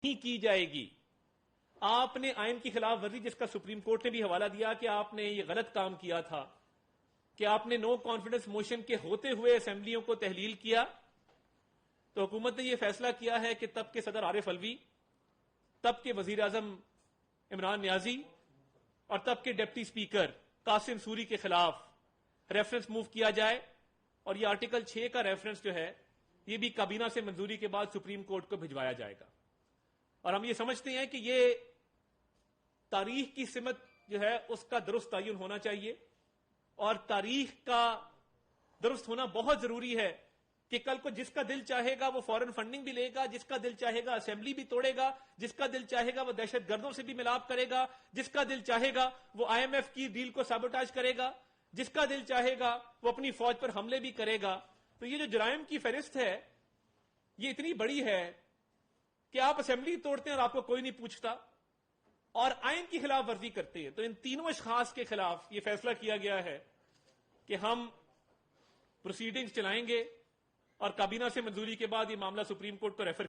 نہیں کی جائے گی۔ آپ نے آئین کی خلاف ورزی، جس کا سپریم کورٹ نے بھی حوالہ دیا کہ آپ نے یہ غلط کام کیا تھا کہ آپ نے نو کانفیڈنس موشن کے ہوتے ہوئے اسمبلیوں کو تحلیل کیا، تو حکومت نے یہ فیصلہ کیا ہے کہ تب کے صدر عارف الوی، تب کے وزیر اعظم عمران نیازی اور تب کے ڈپٹی سپیکر قاسم سوری کے خلاف ریفرنس موو کیا جائے، اور یہ آرٹیکل 6 کا ریفرنس جو ہے یہ بھی کابینہ سے منظوری کے بعد سپریم کورٹ کو بھجوایا جائے گا۔ اور ہم یہ سمجھتے ہیں کہ یہ تاریخ کی سمت جو ہے اس کا درست تعین ہونا چاہیے، اور تاریخ کا درست ہونا بہت ضروری ہے کہ کل کو جس کا دل چاہے گا وہ فورن فنڈنگ بھی لے گا، جس کا دل چاہے گا اسمبلی بھی توڑے گا، جس کا دل چاہے گا وہ دہشت گردوں سے بھی ملاپ کرے گا، جس کا دل چاہے گا وہ IMF کی ڈیل کو سابوٹاج کرے گا، جس کا دل چاہے گا وہ اپنی فوج پر حملے بھی کرے گا۔ تو یہ جو جرائم کی فہرست ہے یہ اتنی بڑی ہے کہ آپ اسمبلی توڑتے ہیں اور آپ کو کوئی نہیں پوچھتا، اور آئین کی خلاف ورزی کرتے ہیں۔ تو ان تینوں اشخاص کے خلاف یہ فیصلہ کیا گیا ہے کہ ہم پروسیڈنگز چلائیں گے، اور کابینہ سے منظوری کے بعد یہ معاملہ سپریم کورٹ کو ریفر